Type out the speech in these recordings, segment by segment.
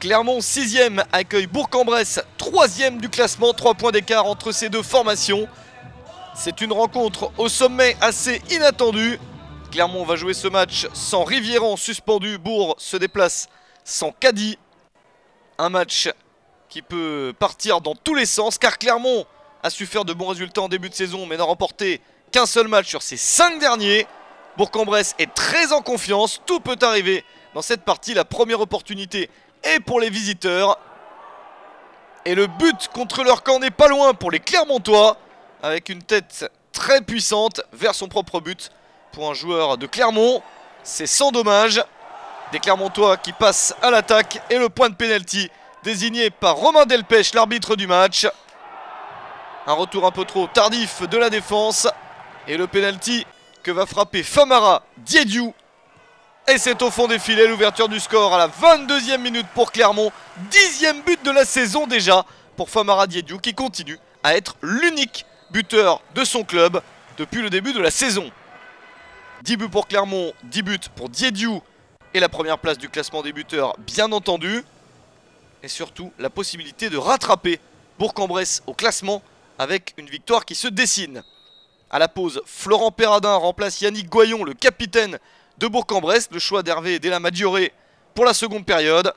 Clermont 6e accueille Bourg-en-Bresse 3e du classement, 3 points d'écart entre ces deux formations. C'est une rencontre au sommet assez inattendue. Clermont va jouer ce match sans Rivieran suspendu. Bourg se déplace sans Caddy. Un match qui peut partir dans tous les sens car Clermont a su faire de bons résultats en début de saison mais n'a remporté qu'un seul match sur ses 5 derniers. Bourg-en-Bresse est très en confiance, tout peut arriver dans cette partie. La première opportunité est pour les visiteurs. Et le but contre leur camp n'est pas loin pour les Clermontois, avec une tête très puissante vers son propre but. Pour un joueur de Clermont, c'est sans dommage. Des Clermontois qui passent à l'attaque et le point de pénalty désigné par Romain Delpech, l'arbitre du match. Un retour un peu trop tardif de la défense et le pénalty que va frapper Famara Diédiou. Et c'est au fond des filets, l'ouverture du score à la 22e minute pour Clermont. 10e but de la saison déjà pour Famara Diédiou qui continue à être l'unique buteur de son club depuis le début de la saison. 10 buts pour Clermont, 10 buts pour Diédiou et la première place du classement des buteurs bien entendu. Et surtout la possibilité de rattraper Bourg-en-Bresse au classement avec une victoire qui se dessine. À la pause, Florent Perradin remplace Yannick Goyon, le capitaine de Bourg-en-Bresse. Le choix d'Hervé Della Maggiore pour la seconde période.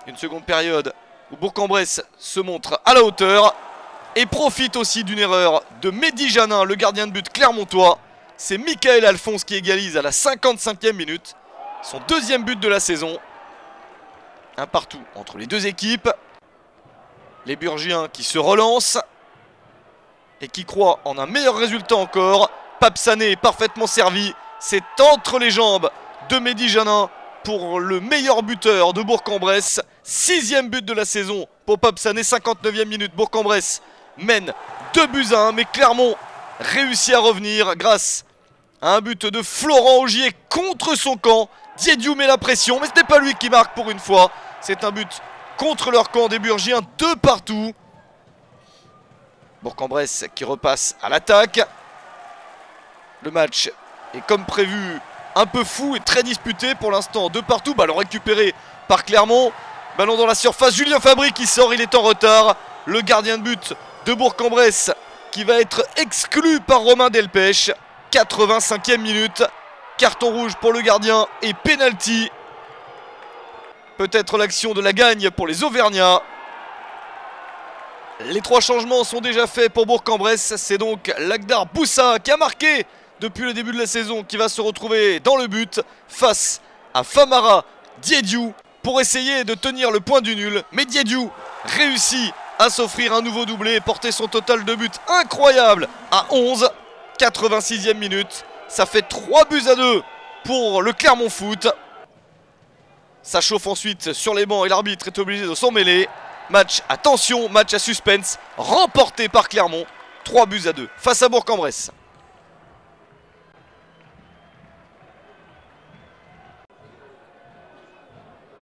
Une seconde période où Bourg-en-Bresse se montre à la hauteur et profite aussi d'une erreur de Mehdi Janin, le gardien de but clermontois. C'est Michael Alphonse qui égalise à la 55e minute. Son deuxième but de la saison. Un partout entre les deux équipes. Les Burgiens qui se relancent et qui croient en un meilleur résultat encore. Pape Sané est parfaitement servi. C'est entre les jambes de Mehdi Janin pour le meilleur buteur de Bourg-en-Bresse. 6e but de la saison pour Pape Sané, 59e minute. Bourg-en-Bresse mène 2-1, mais Clermont réussit à revenir grâce à un but de Florent Augier contre son camp. Diédiou met la pression, mais ce n'est pas lui qui marque pour une fois. C'est un but contre leur camp des Burgiens, 2 partout. Bourg-en-Bresse qui repasse à l'attaque. Le match est comme prévu un peu fou et très disputé pour l'instant. 2 partout, ballon récupéré par Clermont. Ballon dans la surface, Julien Fabry qui sort, il est en retard. Le gardien de but de Bourg-en-Bresse qui va être exclu par Romain Delpech. 85e minute, carton rouge pour le gardien et penalty. Peut-être l'action de la gagne pour les Auvergnats. Les 3 changements sont déjà faits pour Bourg-en-Bresse. C'est donc Lagdar Boussa qui a marqué depuis le début de la saison qui va se retrouver dans le but face à Famara Diédiou pour essayer de tenir le point du nul. Mais Diédiou réussit à s'offrir un nouveau doublé et porter son total de buts incroyable à 11. 86e minute. Ça fait 3-2 pour le Clermont Foot. Ça chauffe ensuite sur les bancs et l'arbitre est obligé de s'en mêler. Match à tension, match à suspense, remporté par Clermont. 3-2 face à Bourg-en-Bresse.